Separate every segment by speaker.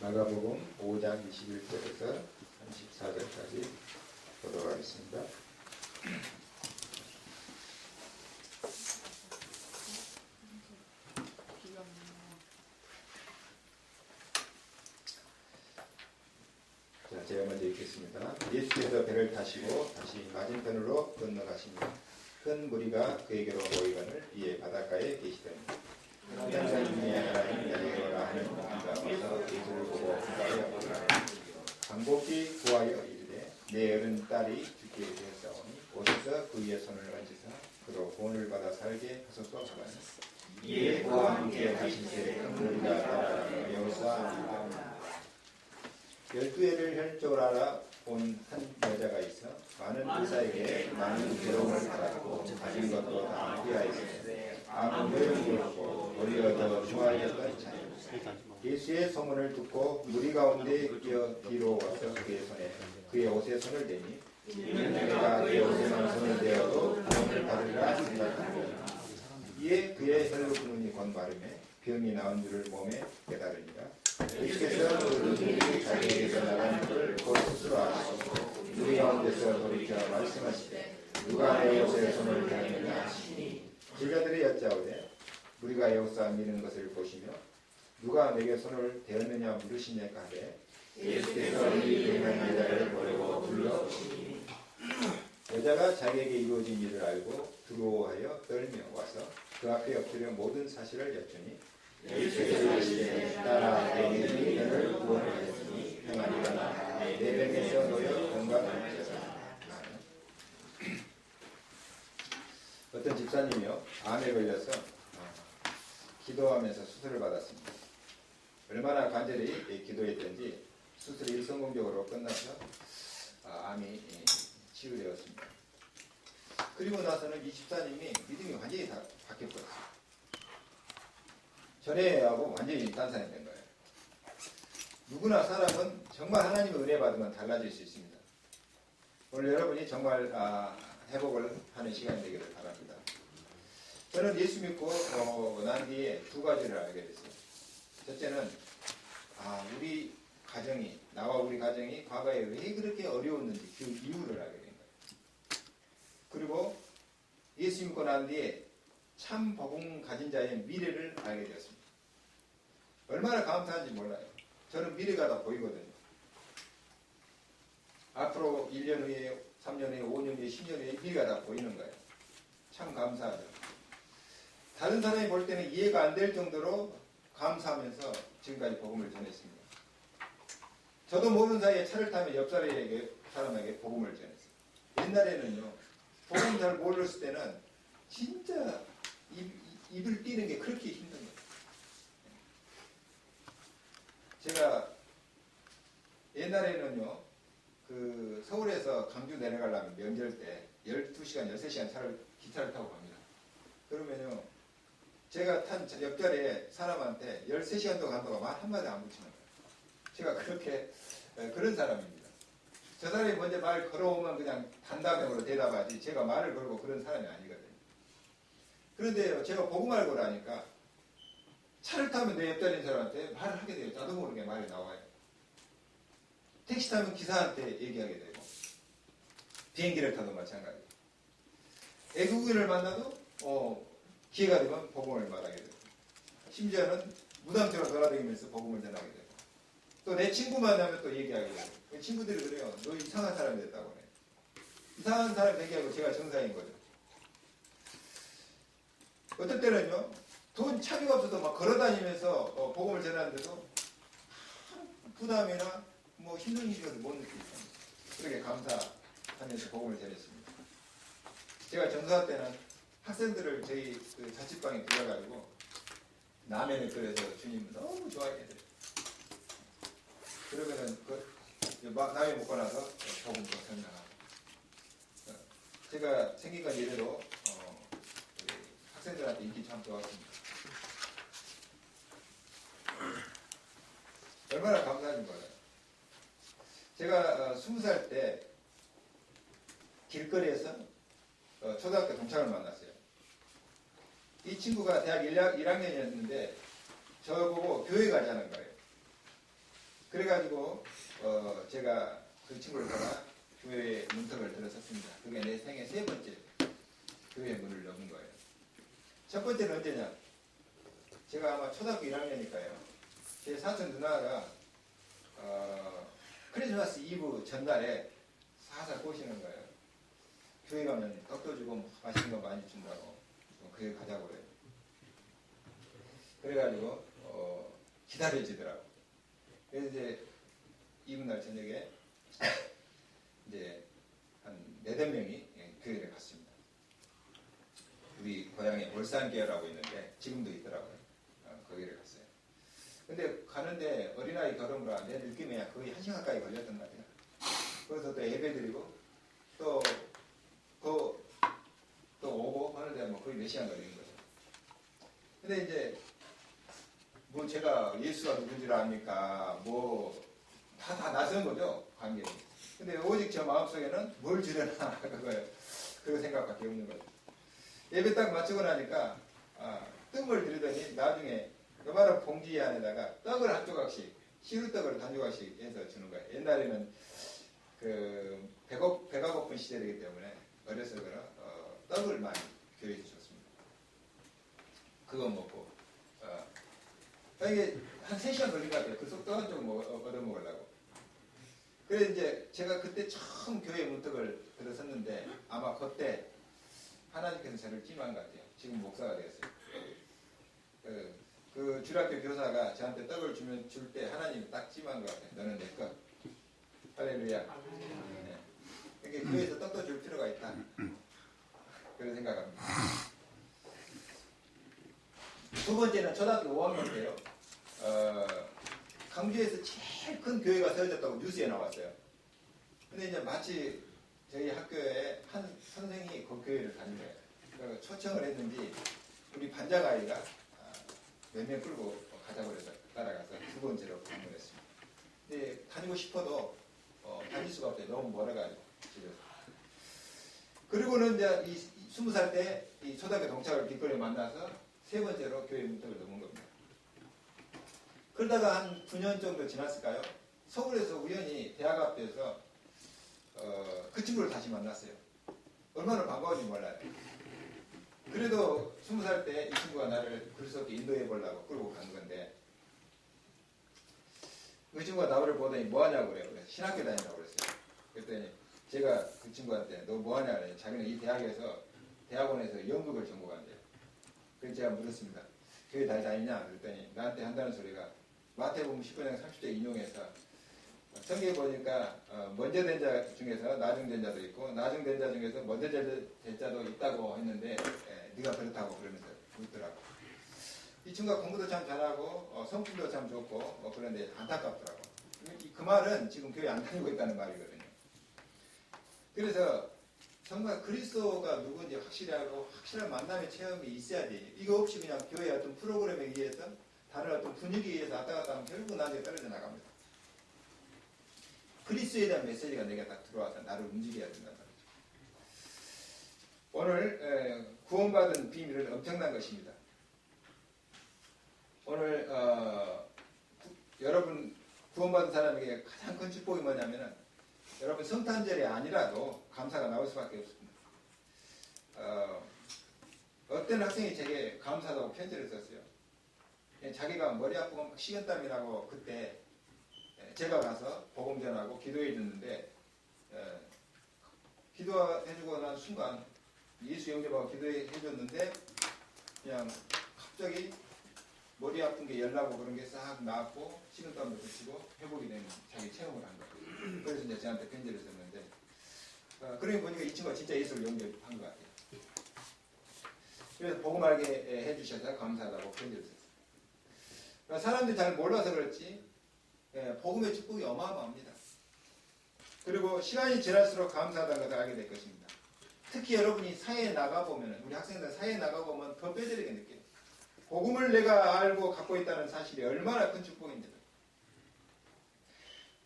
Speaker 1: 마가복음 5장 21절에서 34절까지 보도록 하겠습니다. 자, 제가 먼저 읽겠습니다. 예수께서 배를 타시고 다시 맞은편으로 건너가시며 큰 무리가 그에게로 모이거늘 이에 바닷가에 계시더니 남자 중에 하나인 야이로라 하는 이가 와서 예수를 보고 그가에 오르라 간곡히 구하여 이르되 내 어린 딸이 죽게 되었사오니 오셔서 그 위에 손을 얹으사 그로 구원을 받아 살게 하소서 하더니 이에 그와 함께 가시되 큰 무리가 따라가며 여호사입니다. 12해를 혈족을 알아본 한 여자가 있어 많은 의사에게 많은 괴로움을 받았고 가진 것도 다 피하였으니 아무 요령이 없고 오히려 더 좋아하였던 자요. 예수의 소문을 듣고 무리 가운데 끼어 뒤로 와서 그의 옷에 손을 대니 내가 그의 옷에만 손을 대어도 구원을 받으리라 생각하니라. 이에 그의 혈육 눈이 권바르매 병이 나은 줄을 몸에 깨달으니라. 예수께서 그 눈이 자기에게서 나간 것을 곧 스스로 아시고 무리 가운데서 돌이켜 말씀하시되 누가 내 옷에 손을 대느냐 하시니 제자들이 여짜오되 우리가 여호사 미는 것을 보시며 누가 내게 손을 대었느냐 물으시냐고 하되 예수께서 이 대한 여자를 보려고 불러오시니 여자가 자기에게 이루어진 일을 알고 두려워하여 떨며 와서 그 앞에 엎드려 모든 사실을 여쭈니 예수께서 이르시되 딸아 내 믿음이 너를 구원하였으니 평안히 일어나 내 병에서 놓여 건강하여라. 어떤 집사님이요 암에 걸려서 기도하면서 수술을 받았습니다. 얼마나 간절히 기도했던지 수술이 일성공적으로 끝나서 암이 치유되었습니다. 그리고 나서는 이 집사님이 믿음이 완전히 다 바뀌어버렸어요. 전에하고 완전히 딴 사람이 된 거예요. 누구나 사람은 정말 하나님의 은혜 받으면 달라질 수 있습니다. 오늘 여러분이 정말 회복을 하는 시간이 되기를 바랍니다. 저는 예수 믿고 난 뒤에 두 가지를 알게 됐어요. 첫째는 우리 가정이 나와 우리 가정이 과거에 왜 그렇게 어려웠는지 그 이유를 알게 된 거예요. 그리고 예수 믿고 난 뒤에 참 복음 가진 자의 미래를 알게 되었습니다. 얼마나 감사한지 몰라요. 저는 미래가 다 보이거든요. 앞으로 1년 후에 3년 후에 5년 후에 10년 후에 미래가 다 보이는 거예요. 참 감사하죠. 다른 사람이 볼 때는 이해가 안 될 정도로 감사하면서 지금까지 복음을 전했습니다. 저도 모르는 사이에 차를 타면 옆 사람에게 복음을 전했어요. 옛날에는요 복음 잘 모르었을 때는 진짜 입을 띄는 게 그렇게 힘든 거예요. 제가 옛날에는요 그 서울에서 강주 내려가려면 명절 때 12시간, 13시간 기차를 타고 갑니다. 그러면요 제가 탄 옆자리에 사람한테 13시간 동안 간다고 말 한마디 안 붙이는 거예요. 제가 그렇게 그런 사람입니다. 저 사람이 먼저 말 걸어오면 그냥 단답형으로 대답하지 제가 말을 걸고 그런 사람이 아니거든요. 그런데 제가 복음을 걸으니까 차를 타면 내 옆자리 있는 사람한테 말을 하게 돼요. 나도 모르게 말이 나와요. 택시 타면 기사한테 얘기하게 되고 비행기를 타도 마찬가지. 외국인을 만나도 기회가 되면 복음을 말하게 되고 심지어는 무당처럼 돌아다니면서 복음을 전하게 되고 또 내 친구 만나면 또 얘기하게 되고 친구들이 그래요. 너 이상한 사람이 됐다고 해. 이상한 사람이 되게 하고 제가 정상인 거죠. 어떤 때는요 돈 차비가 없어도 막 걸어다니면서 복음을 전하는데도 부담이나 뭐 힘든 일을 못 느끼고 그렇게 감사하면서 복음을 전했습니다. 제가 전사 때는 학생들을 저희 그 자취방에 불러가지고 라면을 끓여서 주님 너무 좋아하게 돼요. 그러면은 라면 먹고 나서 복음도 설명하고 제가 생긴 건 이래도 학생들한테 인기 참 좋았습니다. 얼마나 감사한지 몰라요. 제가 20살 때 길거리에서 초등학교 동창을 만났어요. 이 친구가 대학 1학년이었는데 저보고 교회 가자는 거예요. 그래가지고 제가 그 친구를 따라 교회에 문턱을 들어섰습니다. 그게 내 생애 세 번째 교회 문을 여는 거예요. 첫 번째는 언제냐? 제가 아마 초등학교 1학년이니까요. 제 사촌 누나가 크리스마스 이브 전날에 사사 꼬시는 거예요. 교회 가면 떡도 주고 맛있는 거 많이 준다고 교회 가자고 그래요. 그래가지고 기다려지더라고. 그래서 이제 이브 날 저녁에 이제 한 4~5명이 교회를 갔습니다. 우리 고향에 올산교회라고 있는데 지금도 있더라고요. 거기를 갔어요. 근데 가는데 어린아이 걸음으로 내 느낌에 거의 1시간 가까이 걸렸던 것 같아요. 거기서 또 예배드리고 또 오고 하는데 뭐 거의 몇 시간 걸리는 거죠. 근데 이제 뭐 제가 예수가 누군지를 아니까 뭐 다 낯선 거죠, 관계는. 근데 오직 저 마음속에는 뭘 주려나 그거 생각밖에 없는 거죠. 예배 딱 마치고 나니까 떡을 드리더니 나중에 요만한 봉지 안에다가 떡을 한 조각씩, 시루떡을 한 조각씩 해서 주는 거예요. 옛날에는 그 배가 고픈 시절이기 때문에 어려서 떡을 많이 교회에서 줬습니다. 그거 먹고 이게 한 3시간 걸린 것 같아요. 그 속 떡 한 쪽 얻어먹으려고. 그래서 이제 제가 그때 처음 교회 문턱을 들어섰는데 아마 그때 하나님께서 저를 찜한 것 같아요. 지금 목사가 되었어요. 그 주일학교 교사가 저한테 떡을 줄 때 하나님이 딱 찜한 것 같아요. 너는 내 것. 할렐루야. 네. 그러니까 교회에서 떡도 줄 필요가 있다. 그런 생각합니다. 두 번째는 초등학교 5학년 때요. 강주에서 제일 큰 교회가 세워졌다고 뉴스에 나왔어요. 근데 이제 마치 저희 학교에 한 선생이 그 교회를 다닌 거예요. 초청을 했는지 우리 반장 아이가 몇 명 끌고 가자고 해서 따라가서 두 번째로 방문했습니다. 근데 다니고 싶어도 다닐 수가 없어요. 너무 멀어가지고 집에서. 그리고는 이제 이 20살 때 이 초등학교 동창을 길거리에 만나서 세 번째로 교회 문턱을 넘은 겁니다. 그러다가 한 9년 정도 지났을까요? 서울에서 우연히 대학 앞에서 그 친구를 다시 만났어요. 얼마나 반가운지 몰라요. 그래도 20살 때 이 친구가 나를 그리스도께 인도해 보려고 끌고 간 건데 그 친구가 나를 보더니 뭐 하냐고 그래요. 그래서 신학교 다니라고 그랬어요. 그랬더니 제가 그 친구한테 너 뭐 하냐 그래요. 자기는 이 대학원에서 연극을 전공한대요. 그래서 제가 물었습니다. 교회 다니냐? 그랬더니 나한테 한다는 소리가 마태복음 19장 30절 인용해서 성경에 보니까 먼저 된 자 중에서 나중 된 자도 있고 나중 된 자 중에서 먼저 된 자도 있다고 했는데 네가 그렇다고 그러면서 묻더라고. 이 친구가 공부도 참 잘하고 성품도 참 좋고 그런데 안타깝더라고. 그 말은 지금 교회 안 다니고 있다는 말이거든요. 그래서 정말 그리스도가 누군지 확실하고 확실한 만남의 체험이 있어야지. 이거 없이 그냥 교회 어떤 프로그램에 의해서 다른 어떤 분위기에 의해서 왔다 갔다 하면 결국 나중에 떨어져 나갑니다. 그리스도에 대한 메시지가 내게 딱 들어와서 나를 움직여야 된다는 말이죠. 오늘 구원받은 비밀은 엄청난 것입니다. 오늘 여러분 구원받은 사람에게 가장 큰 축복이 뭐냐면은 여러분 성탄절이 아니라도 감사가 나올 수밖에 없습니다. 어떤 학생이 제게 감사하다고 편지를 썼어요. 자기가 머리 아프고 막 식은땀이 나고 그때 제가 가서 복음 전하고 기도해 줬는데 기도해주고 난 순간 예수 영접하고 기도해 줬는데 그냥 갑자기 머리 아픈 게 열나고 그런 게 싹 나았고 식은땀도 그치고 회복이 되는 자기 체험을 한 거예요. 그래서 이제 저한테 편지를 썼는데 그러니 보니까 이 친구가 진짜 예수를 영접한 것 같아요. 그래서 복음 알게 해주셔서 감사하다고 편지를 썼어요. 그러니까 사람들이 잘 몰라서 그렇지 복음의 축복이 어마어마합니다. 그리고 시간이 지날수록 감사하다는 것을 알게 될 것입니다. 특히 여러분이 사회에 나가보면 우리 학생들 사회에 나가보면 더 뼈저리게 느껴요. 복음을 내가 알고 갖고 있다는 사실이 얼마나 큰 축복인지.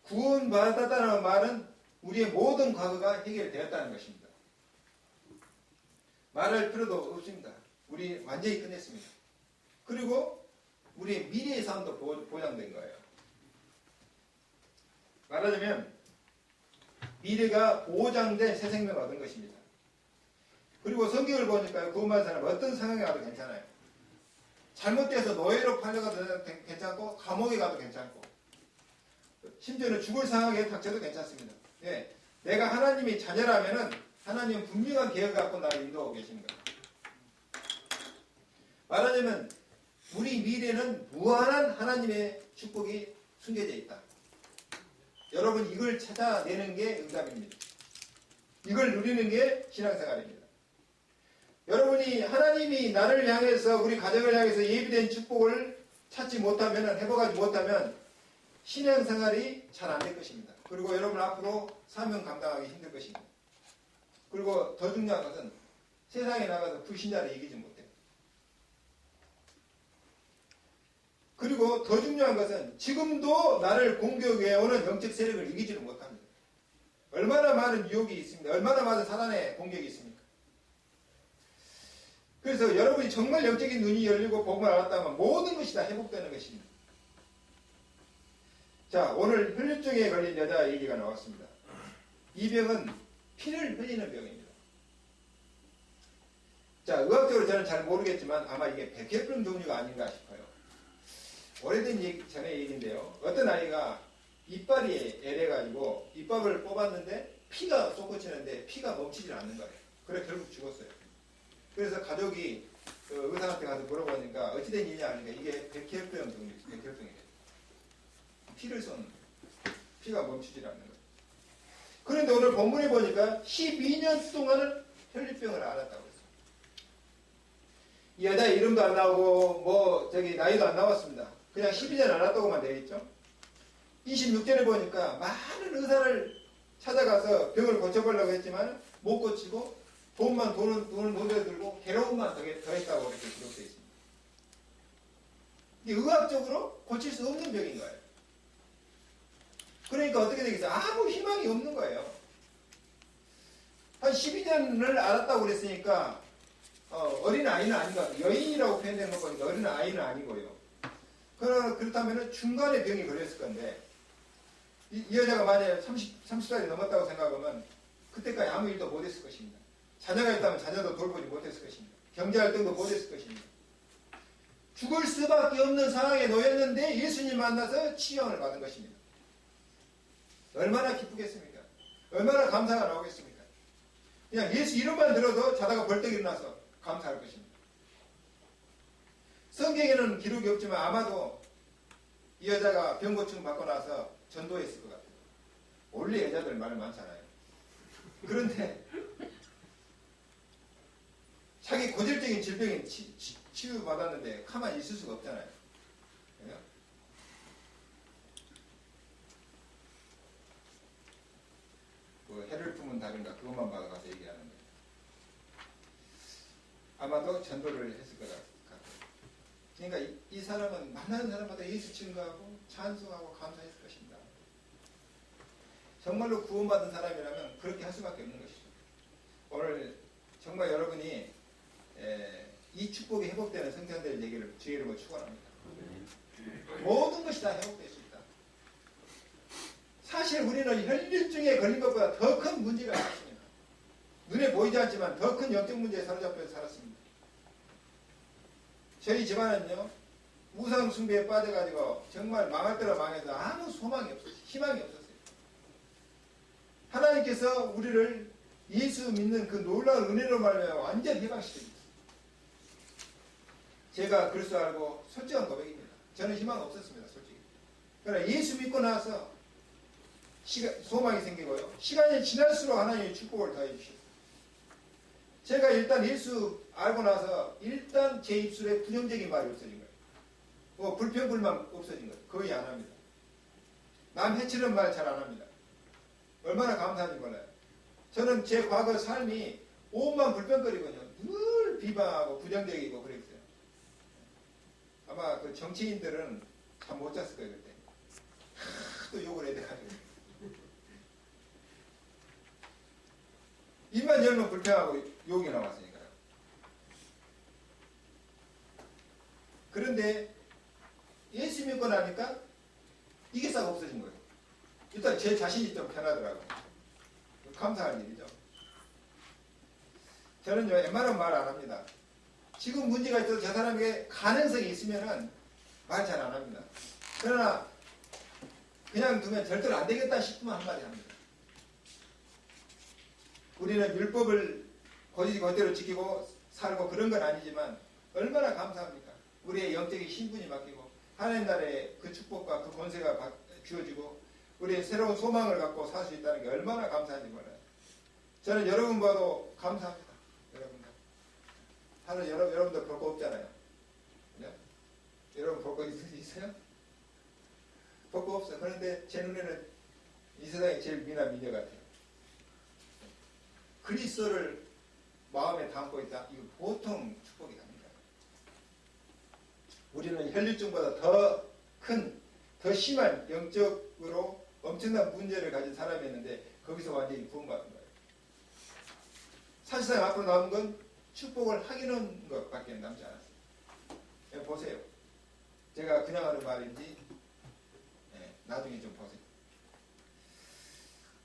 Speaker 1: 구원받았다는 말은 우리의 모든 과거가 해결되었다는 것입니다. 말할 필요도 없습니다. 우리 완전히 끝냈습니다. 그리고 우리의 미래의 삶도 보장된 거예요. 말하자면 미래가 보장된 새 생명을 얻은 것입니다. 그리고 성경을 보니까요, 구원받은 사람 어떤 상황에 가도 괜찮아요. 잘못돼서 노예로 팔려가도 괜찮고 감옥에 가도 괜찮고 심지어는 죽을 상황에 닥쳐도 괜찮습니다. 예, 내가 하나님의 자녀라면은 하나님은 분명한 계획을 갖고 나를 인도하고 계시는 거예요. 말하자면 우리 미래는 무한한 하나님의 축복이 숨겨져 있다. 여러분 이걸 찾아내는 게 응답입니다. 이걸 누리는 게 신앙생활입니다. 여러분이 하나님이 나를 향해서 우리 가정을 향해서 예비된 축복을 찾지 못하면 회복하지 못하면 신앙생활이 잘 안 될 것입니다. 그리고 여러분 앞으로 사명 감당하기 힘들 것입니다. 그리고 더 중요한 것은 세상에 나가서 불신자를 이기지 못해요. 그리고 더 중요한 것은 지금도 나를 공격해오는 영적 세력을 이기지를 못합니다. 얼마나 많은 유혹이 있습니다. 얼마나 많은 사단의 공격이 있습니까? 그래서 여러분이 정말 영적인 눈이 열리고 복음을 알았다면 모든 것이 다 회복되는 것입니다. 자, 오늘 혈류증에 걸린 여자 얘기가 나왔습니다. 이 병은 피를 흘리는 병입니다. 자, 의학적으로 저는 잘 모르겠지만 아마 이게 백혈병 종류가 아닌가 싶어요. 오래된 전에 얘기인데요. 어떤 아이가 이빨이 애래가지고 이빨을 뽑았는데 피가 솟구치는데 피가 멈추질 않는 거예요. 그래 결국 죽었어요. 그래서 가족이 그 의사한테 가서 물어보니까 어찌된 일이냐 하니까 이게 백혈병 종류, 백혈병이래요. 피를 쏘는 거예요. 피가 멈추질 않는 거예요. 그런데 오늘 본문에 보니까 12년 동안은 혈류병을 앓았다고 했어요. 이 여자의 이름도 안 나오고 나이도 안 나왔습니다. 그냥 12년 앓았다고만 되어 있죠. 26절에 보니까 많은 의사를 찾아가서 병을 고쳐보려고 했지만 못 고치고 돈을 노려들고 괴로움만 더했다고 이렇게 기록되어 있습니다. 이게 의학적으로 고칠 수 없는 병인 거예요. 그러니까 어떻게 되겠어요? 아무 희망이 없는 거예요. 한 12년을 앓았다고 그랬으니까 어린 아이는 아닌 것 같아요. 여인이라고 표현된 것 보니까 어린 아이는 아니고요. 그렇다면 중간에 병이 걸렸을 건데 이 여자가 만약에 30살이 넘었다고 생각하면 그때까지 아무 일도 못했을 것입니다. 자녀가 있다면 자녀도 돌보지 못했을 것입니다. 경제활동도 못했을 것입니다. 죽을 수밖에 없는 상황에 놓였는데 예수님 만나서 치유를 받은 것입니다. 얼마나 기쁘겠습니까? 얼마나 감사가 나오겠습니까? 그냥 예수 이름만 들어도 자다가 벌떡 일어나서 감사할 것입니다. 성경에는 기록이 없지만 아마도 이 여자가 병 고침 받고 나서 전도했을 것 같아요. 원래 여자들 말 많잖아요. 그런데 자기 고질적인 질병이 치유받았는데 가만히 있을 수가 없잖아요. 그래요? 해를 품은 달인가 그것만 받아가서 얘기하는 거예요. 아마도 전도를 했을 것 같아요. 그러니까 이 사람은 만나는 사람마다 예수 증거하고 찬송하고 감사했을 것입니다. 정말로 구원받은 사람이라면 그렇게 할 수밖에 없는 것이죠. 오늘 정말 여러분이 이 축복이 회복되는 성장될 얘기를 주의 이름으로 축원합니다. 모든 것이 다 회복될 수 있다. 사실 우리는 혈류증에 걸린 것보다 더 큰 문제가 있습니다. 눈에 보이지 않지만 더 큰 영적 문제에 사로잡혀 살았습니다. 저희 집안은요, 우상 숭배에 빠져가지고 정말 망할 때로 망해서 아무 소망이 없었어요. 희망이 없었어요. 하나님께서 우리를 예수 믿는 그 놀라운 은혜로 말미암아 완전 해방시켜줍니다. 제가 그럴 줄 알고 솔직한 고백입니다. 저는 희망 없었습니다. 솔직히. 그러나 예수 믿고 나서 소망이 생기고요. 시간이 지날수록 하나님의 축복을 더해 주셨어요. 제가 일단 예수 알고 나서 일단 제 입술에 부정적인 말이 없어진 거예요. 불평불만 없어진 거예요. 거의 안 합니다. 남 해치는 말 잘 안 합니다. 얼마나 감사한지 몰라요. 저는 제 과거 삶이 온만 불평거리거든요. 늘 비방하고 부정적이고 그랬어요. 아마 그 정치인들은 잠 못 잤을 거예요. 그때 하도 욕을 해야 돼가지고 입만 열면 불평하고 욕이 나왔으니까요. 그런데 예수 믿고 나니까 이게 싹 없어진 거예요. 일단 제 자신이 좀 편하더라고요. 감사할 일이죠. 저는요, 웬만하면 말 안 합니다. 지금 문제가 있어도 저 사람에게 가능성이 있으면은 말 잘 안 합니다. 그러나 그냥 두면 절대로 안 되겠다 싶으면 한마디 합니다. 우리는 율법을 거짓대로 지키고 살고 그런 건 아니지만 얼마나 감사합니까? 우리의 영적인 신분이 바뀌고 하나님 나라의 그 축복과 그 권세가 주어지고 우리의 새로운 소망을 갖고 살 수 있다는 게 얼마나 감사한지 몰라요. 저는 여러분 봐도 감사합니다. 여러분들. 하늘 여러분들 볼 거 없잖아요. 그죠? 여러분 볼 거 있어요? 볼 거 없어요. 그런데 제 눈에는 이 세상에 제일 미나 미녀 같아요. 그리스도를 마음에 담고 있다. 이거 보통 축복이 아닙니다. 우리는 혈류증보다 더 큰, 더 심한 영적으로 엄청난 문제를 가진 사람이었는데 거기서 완전히 구원받은 거예요. 사실상 앞으로 남은 건 축복을 하기는 것밖에 남지 않았어요. 보세요. 제가 그냥 하는 말인지 나중에 좀 보세요.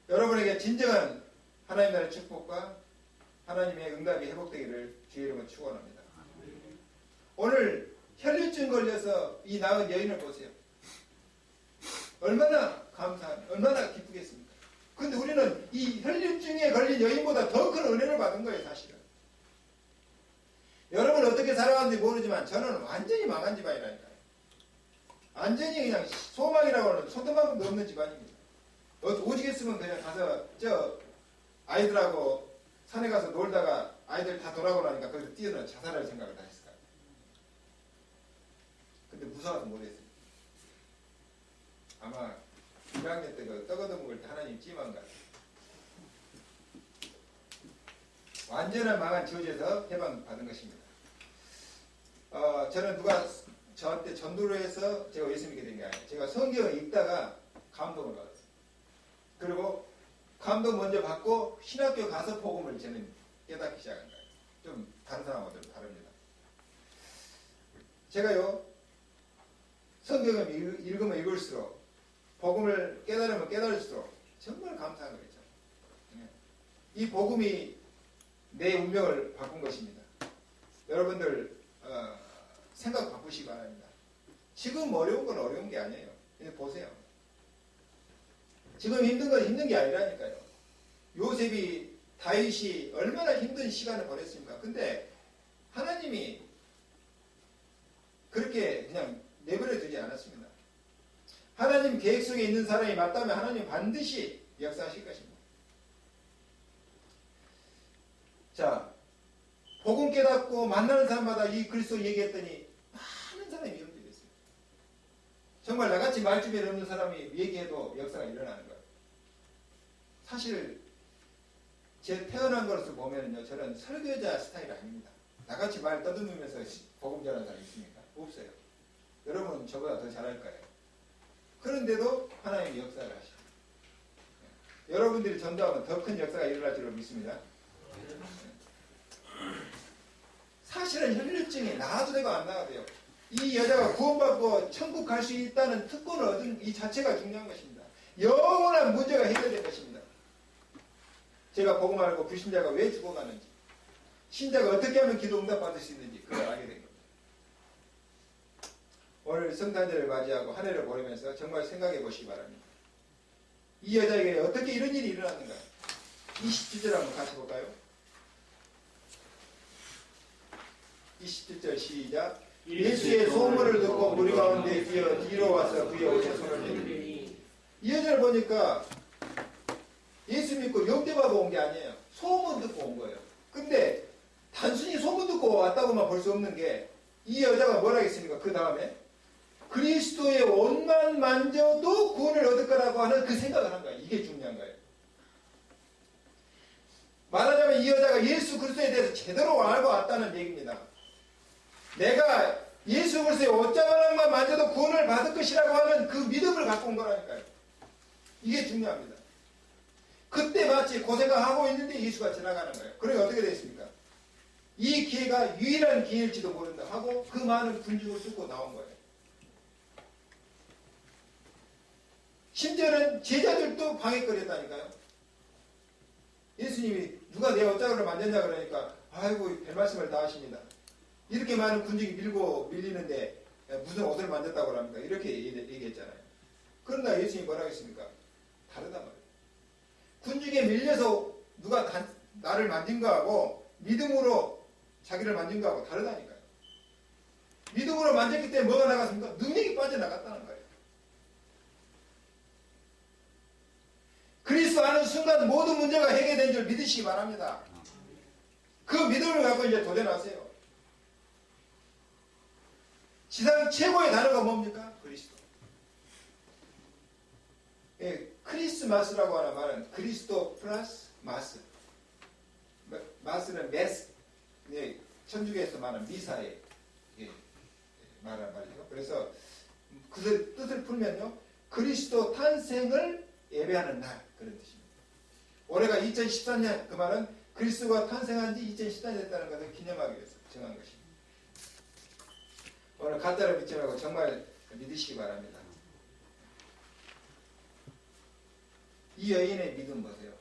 Speaker 1: 여러분에게 진정한 하나님 나라의 축복과 하나님의 응답이 회복되기를 주의 이름으로 축원합니다. 오늘 혈류증 걸려서 이 나은 여인을 보세요. 얼마나 얼마나 기쁘겠습니까? 근데 우리는 이 혈류증에 걸린 여인보다 더 큰 은혜를 받은 거예요, 사실은. 여러분 어떻게 살아가는지 모르지만 저는 완전히 망한 집안이라니까요. 완전히 그냥 소망이라고 하는 손톱만큼도 없는 집안입니다. 오지겠으면 그냥 가서 아이들하고 산에 가서 놀다가 아이들 다 돌아오고 나니까 거기서 뛰어나 자살할 생각을 다 했을 거예요. 근데 무서워서 못했어요. 아마 1학년 때 그 떡 얻어먹을 때 하나님 찜한 것 같아요. 완전한 망한 저주에서 해방받은 것입니다. 저는 누가 저한테 전도를 해서 제가 예수 믿게 된 게 아니에요. 제가 성경을 읽다가 감동을 받았어요. 그리고 감동 먼저 받고 신학교 가서 복음을 저는 깨닫기 시작한 거예요. 좀 다른 사람하고 좀 다릅니다. 제가요, 성경을 읽으면 읽을수록 복음을 깨달으면 깨달을수록 정말 감사한 거겠죠. 이 복음이 내 운명을 바꾼 것입니다. 여러분들 생각 바꾸시기 바랍니다. 지금 어려운 건 어려운 게 아니에요. 보세요. 지금 힘든 건 힘든 게 아니라니까요. 요셉이 다윗이 얼마나 힘든 시간을 보냈습니까? 근데 하나님이 그렇게 그냥 내버려 두지 않았습니다. 하나님 계획 속에 있는 사람이 맞다면 하나님 반드시 역사하실 것입니다. 자, 복음 깨닫고 만나는 사람마다 이 그리스도 얘기했더니 많은 사람이 연결됐어요. 정말 나같이 말주변 없는 사람이 얘기해도 역사가 일어나는 거예요. 사실 제 태어난 것으로 보면요, 저는 설교자 스타일 아닙니다. 나같이 말 떠듬으면서 복음 전하는 사람이 있습니까? 없어요. 여러분은 저보다 더 잘할 거예요. 그런데도 하나님이 역사를 하시죠. 여러분들이 전도하면 더 큰 역사가 일어날 줄로 믿습니다. 사실은 혈류증이 나아도 되고 안 나아도 돼요. 이 여자가 구원받고 천국 갈 수 있다는 특권을 얻은 이 자체가 중요한 것입니다. 영원한 문제가 해결될 것입니다. 제가 복음 알고 불신자가 왜 죽어가는지, 신자가 어떻게 하면 기도 응답받을 수 있는지 그걸 알게 된 겁니다. 오늘 성탄절을 맞이하고 한 해를 보내면서 정말 생각해 보시기 바랍니다. 이 여자에게 어떻게 이런 일이 일어났는가? 27절 한번 같이 볼까요? 27절 시작. 예수의 소문을 듣고 무리 가운데 뛰어 뒤로 와서 그의 옷에 손을 대니. 이 여자를 보니까 예수 믿고 영접하고 온 게 아니에요. 소문 듣고 온 거예요. 근데 단순히 소문 듣고 왔다고만 볼 수 없는 게 이 여자가 뭘 하겠습니까? 그 다음에 그리스도의 옷만 만져도 구원을 얻을 거라고 하는 그 생각을 한 거예요. 이게 중요한 거예요. 말하자면 이 여자가 예수 그리스도에 대해서 제대로 알고 왔다는 얘기입니다. 내가 예수 그리스도의 옷자락만 만져도 구원을 받을 것이라고 하는 그 믿음을 갖고 온 거라니까요. 이게 중요합니다. 그때 마치 고생하고 있는데 예수가 지나가는 거예요. 그러니 어떻게 되겠습니까? 이 기회가 유일한 기회일지도 모른다 하고 그 많은 군중을 뚫고 나온 거예요. 심지어는 제자들도 방해거리였다니까요. 예수님이 누가 내 옷자루를 만졌냐 그러니까 아이고 별 말씀을 다 하십니다. 이렇게 많은 군중이 밀리는데 무슨 옷을 만졌다고 합니까? 이렇게 얘기했잖아요. 그러나 예수님이 뭐라고 했습니까? 다르단 말이에요. 군중에 밀려서 누가 나를 만진 거하고 믿음으로 자기를 만진 거하고 다르다니까요. 믿음으로 만졌기 때문에 뭐가 나갔습니까? 능력이 빠져나갔다는 거예요. 그리스도 아는 순간 모든 문제가 해결된 줄 믿으시기 바랍니다. 그 믿음을 갖고 이제 도전하세요. 지상 최고의 단어가 뭡니까? 그리스도. 예, 크리스마스라고 하는 말은 그리스도 플러스 마스. 마스는 메스. 예, 천주교에서 말하는 미사에 예, 말하는 말이죠. 그래서 그 뜻을 풀면요. 그리스도 탄생을 예배하는 날. 그런 뜻입니다. 올해가 2014년, 그 말은 그리스도가 탄생한 지 2014년 됐다는 것을 기념하기 위해서 정한 것입니다. 오늘 가짜를 믿지 말고 정말 믿으시기 바랍니다. 이 여인의 믿음 보세요.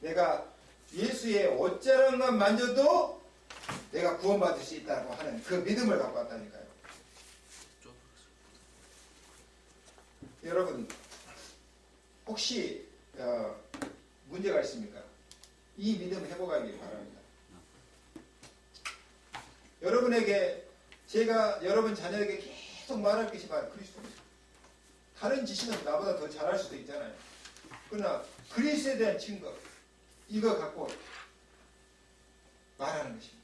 Speaker 1: 내가 예수의 옷자락만 만져도 내가 구원받을 수 있다고 하는 그 믿음을 갖고 왔다니까요. 여러분 혹시 문제가 있습니까? 이 믿음 회복하기를 바랍니다. 여러분에게 제가 여러분 자녀에게 계속 말할 것이 바로 그리스도입니다. 다른 지식은 나보다 더 잘할 수도 있잖아요. 그러나 그리스도에 대한 증거 이거 갖고 말하는 것입니다.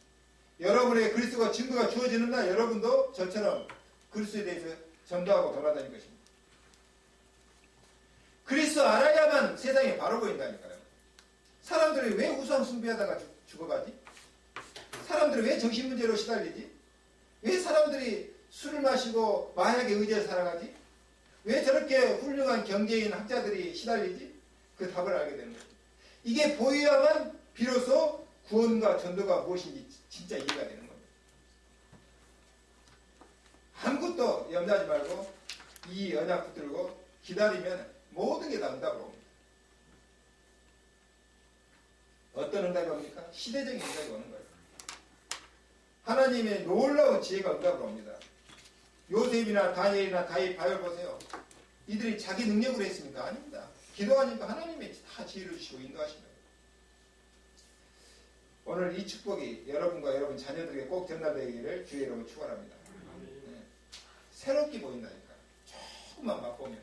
Speaker 1: 여러분에게 그리스도가 증거가 주어지는 날 여러분도 저처럼 그리스도에 대해서 전도하고 돌아다닐 것입니다. 그리스도 알아야만 세상이 바로 보인다니까요. 사람들이 왜 우상 숭배하다가 죽어가지? 사람들이 왜 정신문제로 시달리지? 왜 사람들이 술을 마시고 마약에 의지해 살아가지? 왜 저렇게 훌륭한 경제인 학자들이 시달리지? 그 답을 알게 되는 거예요. 이게 보여야만 비로소 구원과 전도가 무엇인지 진짜 이해가 되는 겁니다. 아무것도 염려하지 말고 이 언약 붙들고 기다리면 모든 게 다 응답으로 옵니다. 어떤 응답이 옵니까? 시대적인 응답이 오는 거예요. 하나님의 놀라운 지혜가 응답으로 옵니다. 요셉이나 다니엘이나 다윗 바울 보세요. 이들이 자기 능력으로 했습니까? 아닙니다. 기도하니까 하나님이 다 지혜를 주시고 인도하십니다. 오늘 이 축복이 여러분과 여러분 자녀들에게 꼭 전달되기를 주의 이름으로 축원합니다. 네. 새롭게 보인다니까요. 조금만 맛보면.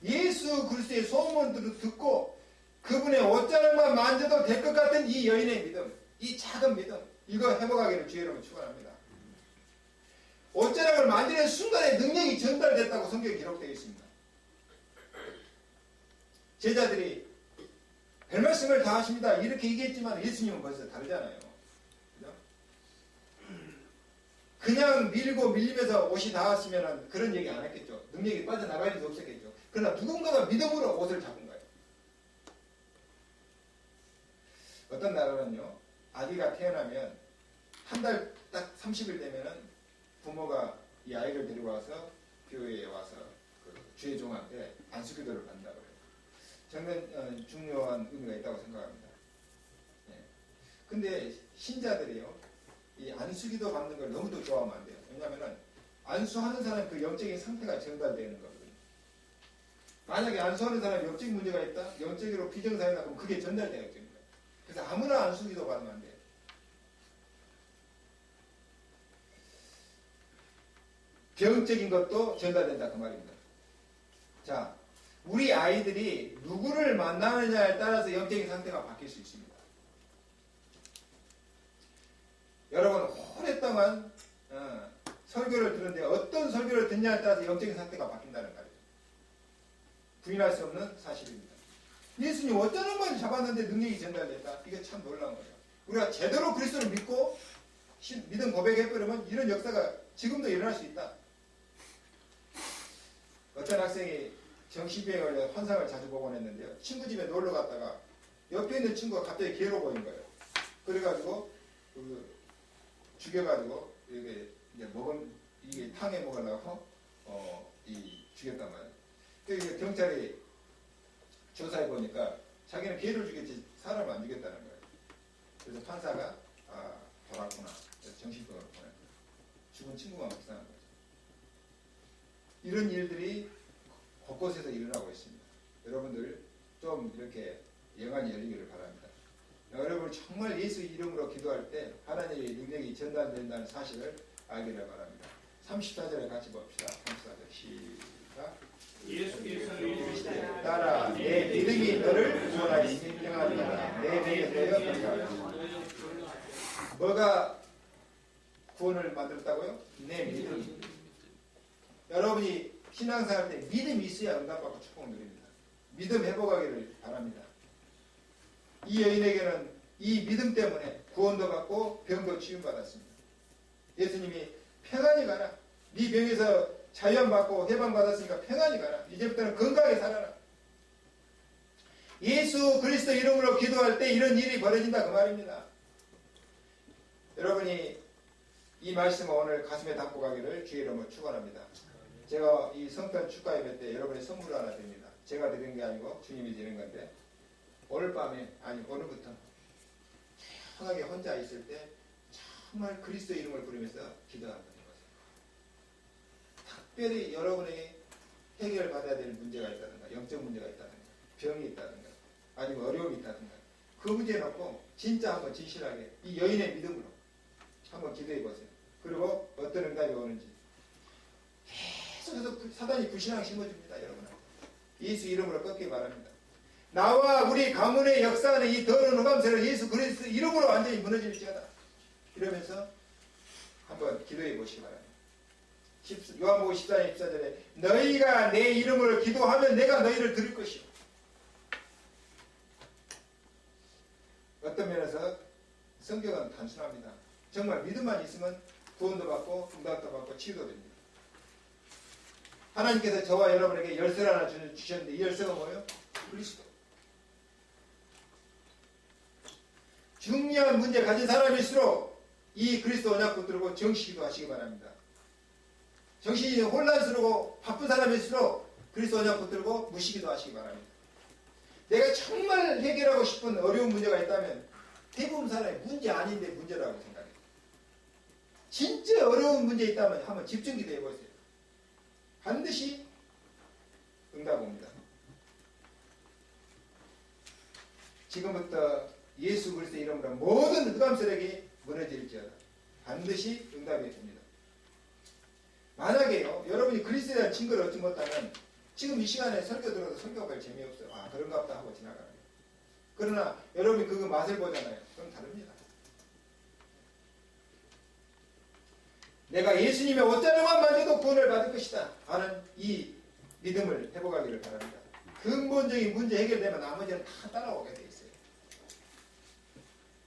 Speaker 1: 예수 그리스도의 소문을 듣고 그분의 옷자락만 만져도 될 것 같은 이 여인의 믿음, 이 작은 믿음, 이거 회복하기를 주의 이름으로 축원합니다. 옷자락을 만지는 순간에 능력이 전달됐다고 성경에 기록되어 있습니다. 제자들이 별 말씀을 다 하십니다. 이렇게 얘기했지만 예수님은 벌써 다르잖아요. 그죠? 그냥 밀고 밀리면서 옷이 닿았으면 그런 얘기 안 했겠죠. 능력이 빠져나갈 수 없었겠죠. 그러나 누군가가 믿음으로 옷을 잡은 거예요. 어떤 나라는요. 아기가 태어나면 한 달 딱 30일 되면은 부모가 이 아이를 데리고 와서 교회에 와서 그 주의 종한테 안수기도를 받는다 그래요. 저는 중요한 의미가 있다고 생각합니다. 예. 근데 신자들이요, 이 안수기도 받는 걸 너무도 좋아하면 안 돼요. 왜냐하면 안수하는 사람 그 영적인 상태가 전달되는 거거든요. 만약에 안수하는 사람이 영적 문제가 있다, 영적으로 비정상이다 그러면 그게 전달되어야 됩니다. 그래서 아무나 안수기도 받으면 안 돼요. 병적인 것도 전달된다 그 말입니다. 자, 우리 아이들이 누구를 만나느냐에 따라서 영적인 상태가 바뀔 수 있습니다. 여러분 오랫동안 설교를 들었는데 어떤 설교를 듣냐에 따라서 영적인 상태가 바뀐다는 말이죠. 부인할 수 없는 사실입니다. 예수님 어쩌는 건 잡았는데 능력이 전달됐다. 이게 참 놀라운 거예요. 우리가 제대로 그리스도를 믿고 믿음 고백해버리면 이런 역사가 지금도 일어날 수 있다. 어떤 학생이 정신병에 걸려 환상을 자주 보곤 했는데요. 친구 집에 놀러 갔다가 옆에 있는 친구가 갑자기 개로 보인 거예요. 그래가지고 죽여가지고 이게 탕에 먹으려고 죽였단 말이에요. 그 경찰이 조사해 보니까 자기는 기회를 주겠지 사람을 안 주겠다는 거예요. 그래서 판사가 돌았구나. 그래서 정신병원을 보낸 거예요. 죽은 친구만 불쌍한 거죠. 이런 일들이 곳곳에서 일어나고 있습니다. 여러분들 좀 이렇게 영안이 열리기를 바랍니다. 여러분 정말 예수 이름으로 기도할 때 하나님의 능력이 전달된다는 사실을 알기를 바랍니다. 34절에 같이 봅시다. 34절 시작.
Speaker 2: 예수께서 이르시되
Speaker 1: 따라 내 믿음이 너를 구원하였으니 평안이라. 내 믿음에 대하여 평안하라. 뭐가 구원을 만들었다고요? 내 믿음. 여러분이 신앙생활 때 믿음이 있어야 응답받고 축복을 누립니다. 믿음 회복하기를 바랍니다. 이 여인에게는 이 믿음 때문에 구원도 받고 병도 치유받았습니다. 예수님이 평안히 가라. 네 병에서 자유함받고 해방받았으니까 평안히 가라. 이제부터는 건강하게 살아라. 예수 그리스도 이름으로 기도할 때 이런 일이 벌어진다 그 말입니다. 여러분이 이 말씀을 오늘 가슴에 담고 가기를 주의 이름으로 축원합니다. 제가 이 성탄 축가 예배 때 여러분의 선물을 하나 드립니다. 제가 드리는 게 아니고 주님이 드리는 건데 오늘 밤에 아니 오늘부터 편하게 혼자 있을 때 정말 그리스도 이름을 부르면서 기도한다는 것을. 특별히 여러분에게 해결받아야 될 문제가 있다든가 영적 문제가 있다든가 병이 있다든가 아니면 어려움이 있다든가 그 문제 놓고 진짜 한번 진실하게 이 여인의 믿음으로 한번 기도해 보세요. 그리고 어떤 응답이 오는지 계속해서 사단이 불신앙 심어줍니다. 여러분 예수 이름으로 꺾기 바랍니다. 나와 우리 가문의 역사하는 이 더러운 흑암세를 예수 그리스도 이름으로 완전히 무너질지어다. 이러면서 한번 기도해 보시기 바랍니다. 요한복음 14장 14절에 너희가 내 이름으로 기도하면 내가 너희를 들을 것이요. 어떤 면에서 성경은 단순합니다. 정말 믿음만 있으면 구원도 받고 응답도 받고 치유도 됩니다. 하나님께서 저와 여러분에게 열쇠를 하나 주셨는데 이 열쇠가 뭐예요? 그리스도. 중요한 문제 가진 사람일수록 이 그리스도 언약 붙들고 정시기도 하시기 바랍니다. 정신이 혼란스러워 바쁜 사람일수록 그리스도 언약 붙들고 무시기도 하시기 바랍니다. 내가 정말 해결하고 싶은 어려운 문제가 있다면 대부분 사람이 문제 아닌데 문제라고 생각해요. 진짜 어려운 문제 있다면 한번 집중기도 해보세요. 반드시 응답 옵니다. 지금부터 예수 그리스도의 이름으로 모든 흑암세력이 무너질지어다. 반드시 응답이 됩니다. 만약에요, 여러분이 그리스도에 대한 증거를 얻지 못하면 지금 이 시간에 설교 들어도 설교가 별 재미없어요. 그런가 보다 하고 지나가는 거예요. 그러나 여러분이 그 맛을 보잖아요. 그럼 다릅니다. 내가 예수님의 옷자루만 만져도 구원을 받을 것이다 하는 이 믿음을 회복하기를 바랍니다. 근본적인 문제 해결되면 나머지는 다 따라오게 돼 있어요.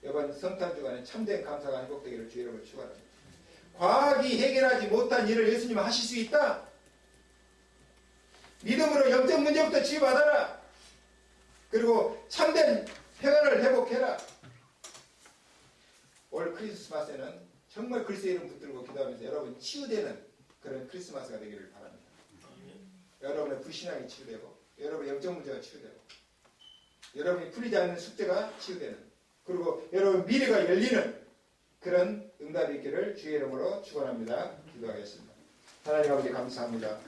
Speaker 1: 이번 성탄 주간에 참된 감사가 회복되기를 주의 이름으로 축원합니다. 과학이 해결하지 못한 일을 예수님은 하실 수 있다. 믿음으로 영적 문제부터 치유받아라. 그리고 참된 평안을 회복해라. 올 크리스마스에는 정말 그리스도의 이름 붙들고 기도하면서 여러분 치유되는 그런 크리스마스가 되기를 바랍니다. 여러분의 불신앙이 치유되고 여러분의 영적 문제가 치유되고 여러분이 풀리지 않는 숙제가 치유되는 그리고 여러분 미래가 열리는 그런 응답이 있기를 주의 이름으로 축원합니다. 기도하겠습니다. 하나님 아버지 감사합니다.